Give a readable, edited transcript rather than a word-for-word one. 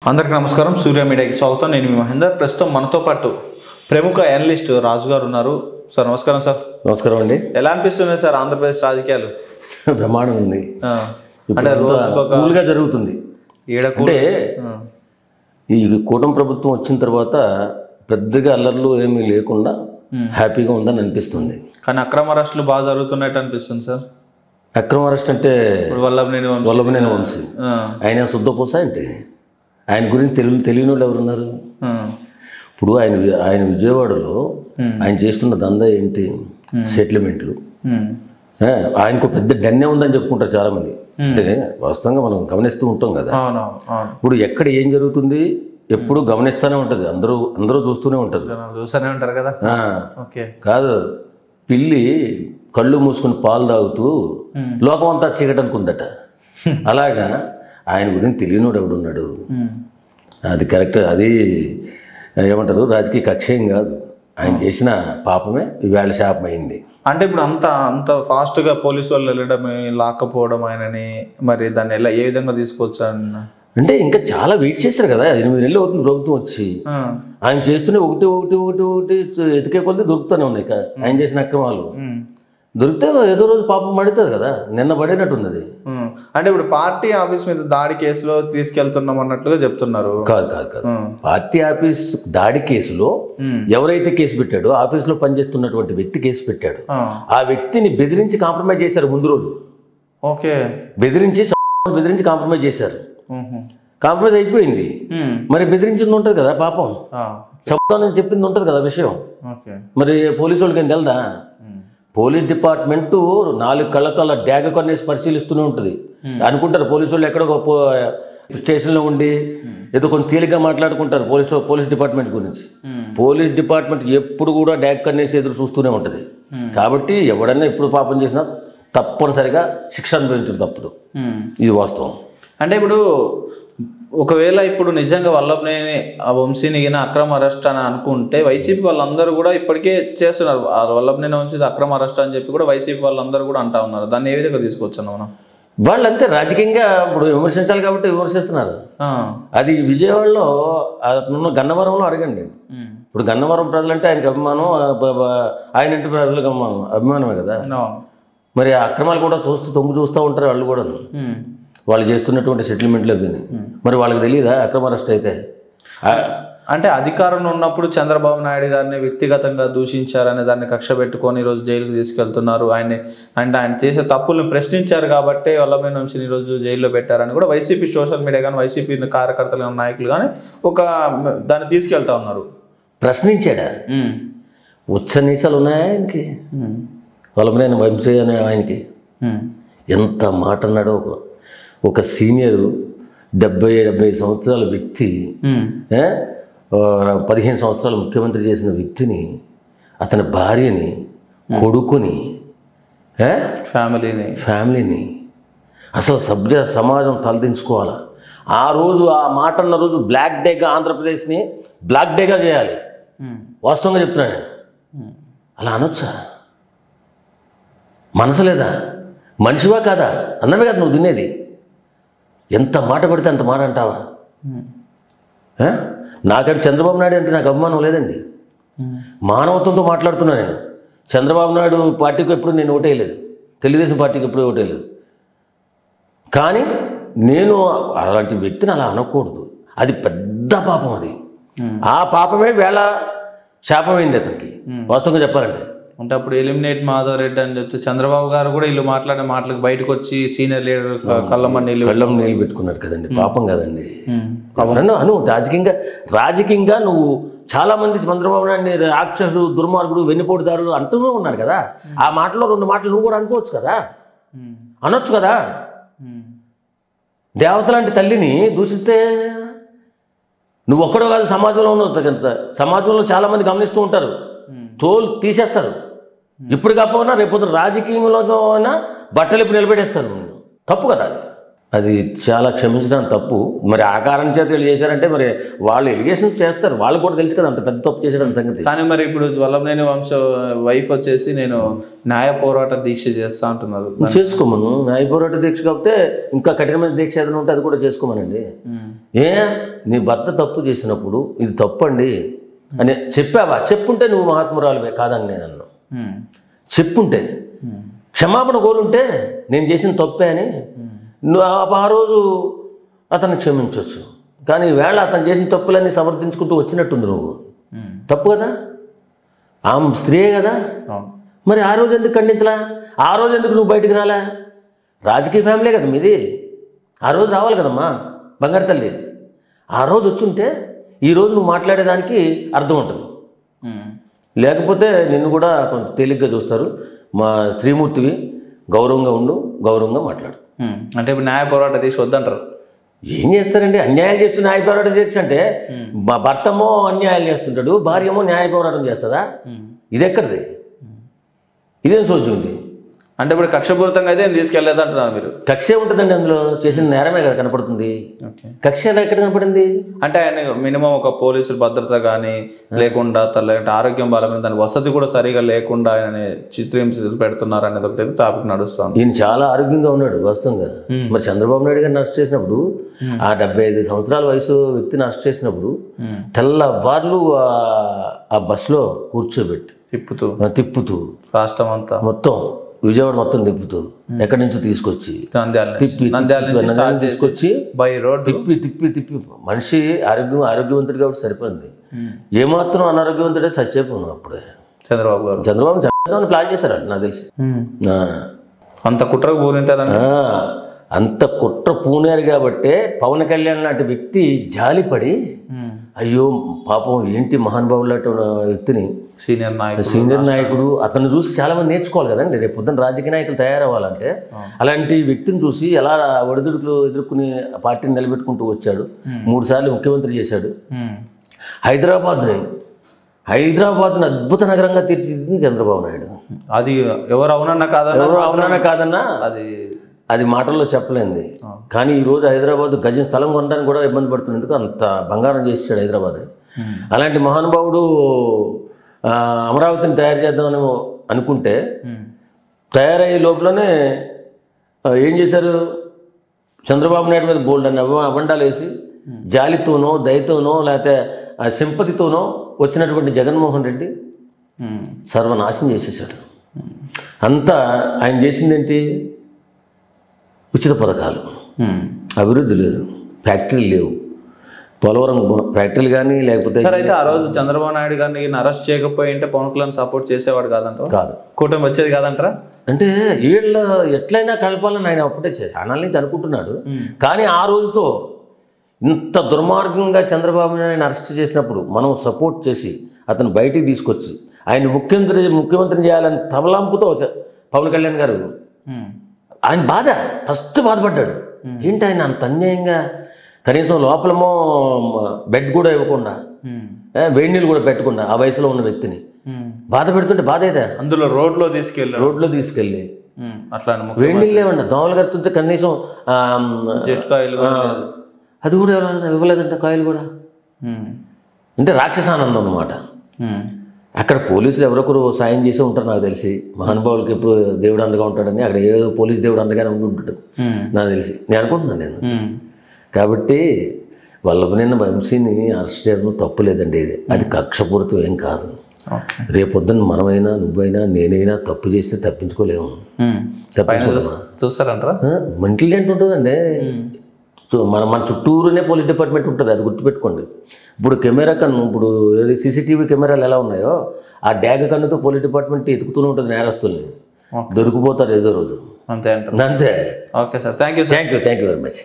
అందరికీ నమస్కారం. సూర్య మీడియాకి స్వాగతం. నేను మీ మహేందర్. ప్రస్తుతం మనతో పాటు ప్రముఖ అనలిస్ట్ రాజు గారు ఉన్నారు. సార్ నమస్కారం. సార్ నమస్కారం అండి. ఎలా అనిపిస్తున్నాయి సార్ ఆంధ్రప్రదేశ్ రాజకీయాలు? బ్రహ్మాండం ఉంది. అంటే కూల్గా జరుగుతుంది. అంటే ఈ కూటమి ప్రభుత్వం వచ్చిన తర్వాత పెద్దగా అల్లర్లు ఏమీ లేకుండా హ్యాపీగా ఉందని అనిపిస్తుంది. కానీ అక్రమ అరెస్టులు బాగా జరుగుతున్నట్టు అనిపిస్తుంది సార్. అక్రమ అరెస్ట్ అంటే వల్లభనేని వంశీ ఆయన శుద్ధపూస అంటే ఆయన గురించి తెలియని వాళ్ళు ఎవరున్నారు? ఇప్పుడు ఆయన విజయవాడలో ఆయన చేస్తున్న దందా ఏంటి? సెటిల్మెంట్లు. ఆయనకు పెద్ద డన్నే ఉందని చెప్పుకుంటారు చాలా మంది. అంటే వాస్తవంగా మనం గమనిస్తూ ఉంటాం కదా. ఇప్పుడు ఎక్కడ ఏం జరుగుతుంది ఎప్పుడు గమనిస్తూనే ఉంటుంది. అందరూ చూస్తూనే ఉంటారు. చూస్తూనే ఉంటారు కదా. కాదు, పిల్లి కళ్ళు మూసుకుని పాలు తాగుతూ లోకం అంతా చీకటనుకుందట. అలాగా ఆయన గురించి తెలియనివాడు ఎవడున్నాడు? అది కరెక్ట్. అది ఏమంటారు, రాజకీయ కక్షేం కాదు. ఆయన చేసిన పాపమే ఈవేళ శాపమైంది. అంటే ఇప్పుడు అంత ఫాస్ట్గా పోలీసు వాళ్ళు వెళ్ళడం, లాక్కపోవడం ఆయనని, మరి దాన్ని ఏ విధంగా తీసుకోవచ్చు అంటే ఇంకా చాలా వెయిట్ చేశారు కదా. 8 నెలలు అవుతుంది ప్రభుత్వం వచ్చి. ఆయన చేస్తూనే ఒకటి ఎతికే కొద్ది దొరుకుతూనే ఉన్నాయి ఆయన చేసిన అక్రమాలు. దొరికితే ఏదో రోజు పాపం పడుతుంది కదా. నిన్న పడినట్టుంది అది. అంటే ఇప్పుడు పార్టీ ఆఫీస్ మీద దాడి కేసులో తీసుకెళ్తున్నాం అన్నట్లుగా చెప్తున్నారు. కాదు. పార్టీ ఆఫీస్ దాడి కేసులో ఎవరైతే కేసు పెట్టాడో ఆఫీస్ లో పనిచేస్తున్నటువంటి వ్యక్తి కేసు పెట్టాడు. ఆ వ్యక్తిని బెదిరించి కాంప్రమైజ్ చేశారు ముందు రోజు. ఓకే, బెదిరించి కాంప్రమైజ్ చేశారు. కాంప్రమైజ్ అయిపోయింది. మరి బెదిరించింది ఉంటుంది కదా పాపం. చెప్తానని చెప్పింది ఉంటుంది కదా విషయం. మరి పోలీసు వాళ్ళకి ఏం తెలదా? పోలీస్ డిపార్ట్మెంట్ 4 కళ్ళతో అలా డ్యాగ కొనేసి పరిశీలిస్తూనే ఉంటుంది. అనుకుంటారు పోలీసు వాళ్ళు ఎక్కడో స్టేషన్లో ఉండి ఏదో కొంచెం తేలిగ్గా మాట్లాడుకుంటారు పోలీస్ డిపార్ట్మెంట్ గురించి. పోలీస్ డిపార్ట్మెంట్ ఎప్పుడు కూడా డ్యాగ్ కన్నేసి ఎదురు చూస్తూనే ఉంటుంది. కాబట్టి ఎవడన్నా ఎప్పుడు పాపం చేసినా తప్పనిసరిగా శిక్ష అనుభవించడం తప్పదు. ఇది వాస్తవం. అంటే ఇప్పుడు ఒకవేళ ఇప్పుడు నిజంగా వల్లభనేని వంశీని అక్రమ అరెస్ట్ అని అనుకుంటే వైసీపీ వాళ్ళందరూ కూడా ఇప్పటికే చేస్తున్నారు. వల్లభనేని వంశీ అక్రమ అరెస్ట్ అని చెప్పి కూడా వైసీపీ వాళ్ళందరూ కూడా అంటా ఉన్నారు. దాన్ని ఏ విధంగా తీసుకొచ్చాను మనం? వాళ్ళంతే రాజకీయంగా ఇప్పుడు విమర్శించాలి కాబట్టి విమర్శిస్తున్నారు. అది విజయవాడలో గన్నవరంలో అడగండి. ఇప్పుడు గన్నవరం ప్రజలంటే ఆయనకి అభిమానం, ఆయన ఇంటి ప్రజలకు అభిమానమే కదా. మరి ఆ అక్రమాలు కూడా చూస్తూ ఉంటారు వాళ్ళు కూడా. వాళ్ళు చేస్తున్నటువంటి సెటిల్మెంట్లు అవి. మరి వాళ్ళకి తెలియదా అక్రమ అరెస్ట్ అయితే? అంటే అధికారంలో ఉన్నప్పుడు చంద్రబాబు నాయుడు గారిని వ్యక్తిగతంగా దూషించారనే దాన్ని కక్ష పెట్టుకొని ఈరోజు జైలుకి తీసుకెళ్తున్నారు. ఆయన చేసే తప్పులను ప్రశ్నించారు కాబట్టి వల్లభనేని వంశీని ఈరోజు జైల్లో పెట్టారని కూడా వైసీపీ సోషల్ మీడియా కానీ వైసీపీ కార్యకర్తలు కానీ నాయకులు కానీ దాన్ని తీసుకెళ్తా ఉన్నారు. ప్రశ్నించాడా? ఉచ్చ నీచాలు ఉన్నాయా ఆయనకి? వల్లభనేని వంశీ అనే ఆయనకి ఎంత మాట అన్నాడో. ఒక సీనియర్ 70 సంవత్సరాల వ్యక్తి, 15 సంవత్సరాలు ముఖ్యమంత్రి చేసిన వ్యక్తిని, అతని భార్యని, కొడుకుని, ఫ్యామిలీని అసలు సమాజం తలదించుకోవాలా? ఆ రోజు ఆ మాట అన్న రోజు బ్లాక్ డేగా ఆంధ్రప్రదేశ్ని బ్లాక్ డేగా చేయాలి. వాస్తవంగా చెప్తున్నాను. అలా అనొచ్చా? మనసు లేదా? మనిషివా కాదా? అన్నవే కదా నువ్వు తినేది. ఎంత మాట పడితే అంత మాట అంటావా? నాకంటే చంద్రబాబు నాయుడు అంటే నాకు అభిమానం లేదండి. మానవత్వంతో మాట్లాడుతున్నా నేను. చంద్రబాబు నాయుడు పార్టీకి ఎప్పుడు నేను ఓటేయలేదు, తెలుగుదేశం పార్టీకి ఎప్పుడు ఓటేయలేదు. కానీ నేను అలాంటి వ్యక్తిని అలా అనకూడదు. అది పెద్ద పాపం. అది ఆ పాపమే వేళ శాపమైంది అతనికి వాస్తవంగా చెప్పాలంటే. అంటే అప్పుడు ఎలిమినేట్ మాధవ్ రెడ్డి అని చెప్తే చంద్రబాబు గారు కూడా వీళ్ళు మాట్లాడే మాటలకు బయటకు వచ్చి సీనియర్ లీడర్ కళ్ళం నీళ్ళు పెట్టుకున్నాడు కదండి. పాపం కదండి. అను రాజకీయంగా నువ్వు చాలా మంది చంద్రబాబు నాయుడిని రాక్షసుడు, దుర్మార్గుడు, వెన్నుపోటుదారుడు అంటూనే ఉన్నారు కదా. ఆ మాటలో 2 మాటలు నువ్వు కూడా అనుకోవచ్చు కదా, అనొచ్చు కదా. దేవత లాంటి తల్లిని దూషిస్తే నువ్వు ఒక్కడో కాదు, సమాజంలో ఉన్న సమాజంలో చాలా మంది గమనిస్తూ ఉంటారు. తోలు తీసేస్తారు. ఇప్పుడు కాకపోయినా రేపు రాజకీయంలో అయినా బట్టలు ఇప్పుడు నిలబెట్టేస్తారు. తప్పు కదా అది. అది చాలా క్షమించడం తప్పు. మరి ఆ కారణం చేత వీళ్ళు చేశారంటే మరి వాళ్ళు ఎలిగేషన్స్ చేస్తారు, వాళ్ళు కూడా తెలుసు కదా అంత పెద్ద తప్పు చేసేయడం సంగతి. కానీ మరి ఇప్పుడు వల్లభనేని వంశ వైఫ్ వచ్చేసి నేను న్యాయ పోరాట దీక్ష చేస్తా అంటున్నారు. చేసుకోమను, న్యాయ పోరాట దీక్ష కాకపోతే ఇంకా కఠినమైన దీక్ష ఏదైనా ఉంటే అది కూడా చేసుకోమనండి. ఏ నీ భర్త తప్పు చేసినప్పుడు ఇది తప్పండి అని చెప్పావా? చెప్పుంటే నువ్వు మహాత్మురాలువే కాదని నేను అన్నాను. చెప్పుంటే క్షమాపణ కోరుంటే నేను చేసిన తప్పే అని నువ్వు ఆ రోజు అతన్ని క్షమించవచ్చు. కానీ ఈవేళ అతను చేసిన తప్పులన్నీ సమర్థించుకుంటూ వచ్చినట్టుంది నువ్వు. తప్పు కదా, ఆమె స్త్రీయే కదా. మరి ఆ రోజు ఎందుకు ఖండించలా? ఆ రోజు ఎందుకు నువ్వు బయటికి రాలా? రాజకీయ ఫ్యామిలీ కదా మీది, ఆ రోజు రావాలి కదమ్మా బంగారు తల్లి. ఆ రోజు వచ్చుంటే ఈరోజు నువ్వు మాట్లాడేదానికి అర్థం ఉంటుంది. లేకపోతే నిన్ను కూడా కొంచెం తేలిగ్గా చూస్తారు. మా స్త్రీమూర్తివి, గౌరవంగా ఉండు, గౌరవంగా మాట్లాడు. అంటే ఇప్పుడు న్యాయ పోరాట దీక్ష వద్దంటారు. ఏం చేస్తారండి? అన్యాయాలు చేస్తూ న్యాయ పోరాటం దీక్ష అంటే మా భర్తమో అన్యాయాలు చేస్తుంటాడు, భార్యమో న్యాయ పోరాటం చేస్తుందా? ఇది ఎక్కడిది? ఇదేం సోచి ఉంది? అంటే ఇప్పుడు కక్షపూరితంగా అయితే తీసుకెళ్లేదు అంటున్నారు మీరు. కక్ష ఉంటుందండి, అందులో చేసిన నేరమే కదా కనపడుతుంది. కక్ష ఎక్కడ కనపడింది? అంటే ఆయన మినిమం ఒక పోలీసుల భద్రత కానీ లేకుండా, లేదంటే ఆరోగ్యం బలమైన దాని వసతి కూడా సరిగా లేకుండా ఆయన చిత్రహింసలు పెడుతున్నారు అనేది ఒకటి టాపిక్ నడుస్తుంది. ఈయన చాలా ఆరోగ్యంగా ఉన్నాడు వాస్తవంగా. మరి చంద్రబాబు నాయుడు గారిని అరెస్ట్ చేసినప్పుడు, ఆ 75 సంవత్సరాల వయసు వ్యక్తిని అరెస్ట్ చేసినప్పుడు తెల్లవార్లు ఆ బస్సులో కూర్చోబెట్టి తిప్పుతూ రాష్ట్రం అంతా మొత్తం విజయవాడ మొత్తం తిప్పుతూ ఎక్కడి నుంచో తీసుకొచ్చి తీసుకొచ్చి బై రోడ్ తిప్పి మనిషి ఆరోగ్యవంతుడు కాబట్టి సరిపోయింది. ఏమాత్రం అనారోగ్యవంతుడే చచ్చిపోను అప్పుడే. చంద్రబాబు ప్లాన్ చేశారు నాకు తెలిసి. అంత కుట్రకు పూనింటారని, అంత కుట్ర పూనారు కాబట్టే పవన్ కళ్యాణ్ లాంటి వ్యక్తి జాలిపడి అయ్యో పాపం ఏంటి మహానుభావులు లాంటి వ్యక్తిని, సీనియర్ నాయకుడు, అతను చూసి చాలా మంది నేర్చుకోవాలి కదండి. రేపు పొద్దున్న రాజకీయ నాయకులు తయారవ్వాలంటే అలాంటి వ్యక్తిని చూసి ఎలా ఒడిదుడుకులు ఎదుర్కొని పార్టీని నిలబెట్టుకుంటూ వచ్చాడు. 3 సార్లు ముఖ్యమంత్రి చేశాడు. హైదరాబాద్ని అద్భుత నగరంగా తీర్చిదిద్దింది చంద్రబాబు నాయుడు. అది ఎవరు అవునన్నా కాదన్నా అది మాటల్లో చెప్పలేంది. కానీ ఈరోజు హైదరాబాద్ గజం స్థలం కొనడానికి కూడా ఇబ్బంది పడుతున్నందుకు అంత బంగారం చేసాడు హైదరాబాద్. అలాంటి మహానుభావుడు అమరావతిని తయారు చేద్దామని అనుకుంటే తయారయ్యే లోపలనే ఏం చేశారు? చంద్రబాబు నాయుడు మీద బోల్డ్ అని అబండాలు వేసి జాలితోనో దయతోనో లేకపోతే సింపతితోనో వచ్చినటువంటి జగన్మోహన్ రెడ్డి సర్వనాశనం చేసేసాడు. అంతా ఆయన చేసిందేంటి? ఉచిత పథకాలు, అభివృద్ధి లేదు, ఫ్యాక్టరీలు లేవు, పోలవరం ఫ్యాక్టరీలు కానీ లేకపోతే. సరే, అయితే ఆ రోజు చంద్రబాబు నాయుడు గారిని అరెస్ట్ చేయకపోయి అంటే పవన్ కళ్యాణ్ సపోర్ట్ చేసేవాడు కాదంట, కాదు కూటమి వచ్చేది కాదంటారా? అంటే వీళ్ళు ఎట్లయినా కలపాలని ఆయన అప్పుడే ఛానల్ నుంచి అనుకుంటున్నాడు. కానీ ఆ రోజుతో ఇంత దుర్మార్గంగా చంద్రబాబు నాయుడు అరెస్ట్ చేసినప్పుడు మనం సపోర్ట్ చేసి అతను బయటికి తీసుకొచ్చి ఆయన ముఖ్యమంత్రిని చేయాలని తమలంపుతో పవన్ కళ్యాణ్ గారు ఆయన ఫస్ట్ బాధపడ్డాడు. ఏంటి ఆయన అంత అన్యాయంగా కనీసం లోపలమో బెడ్ కూడా ఇవ్వకుండా, వేడి నీళ్ళు కూడా పెట్టకుండా ఆ వయసులో ఉన్న వ్యక్తిని బాధ పెడుతుంటే బాధ అయితే అందులో రోడ్లో తీసుకెళ్ళి అట్లా వేడి నీళ్ళు లేవండి, దోమలు కడుతుంటే కనీసం అది కూడా ఇవ్వలేదంట కాయలు కూడా. అంటే రాక్షసానందం అన్నమాట. అక్కడ పోలీసులు ఎవరొకరు సాయం చేసి ఉంటారు నాకు తెలిసి. మహానుభావులకి ఎప్పుడు దేవుడు అండగా ఉంటాడని అక్కడ ఏదో పోలీసు దేవుడు అండగానే ఉంటుంటాడు నాకు తెలిసి, నేను అనుకుంటున్నాను నేను. కాబట్టి వల్లభనేని వంశీని అరెస్ట్ చేయడం తప్పు లేదండి. అది కక్షపూరితం ఏం కాదు. రేపొద్దున మనమైనా నువ్వైనా నేనైనా తప్పు చేస్తే తప్పించుకోలేము. చూస్తారంటారా? ఇంటెలిజెంట్ ఉంటుందండి. మన చుట్టూరునే పోలీస్ డిపార్ట్మెంట్ ఉంటుంది, అది గుర్తుపెట్టుకోండి. ఇప్పుడు కెమెరా కన్ను, ఇప్పుడు సీసీటీవీ కెమెరాలు ఎలా ఉన్నాయో ఆ డ్యాగ్ కన్నుతో పోలీస్ డిపార్ట్మెంట్ ఎతుకుతూనే ఉంటుంది నేరస్తుల్ని. దొరికిపోతారు ఏదో రోజు. అంతే. అంతే. Okay sir, thank you very much.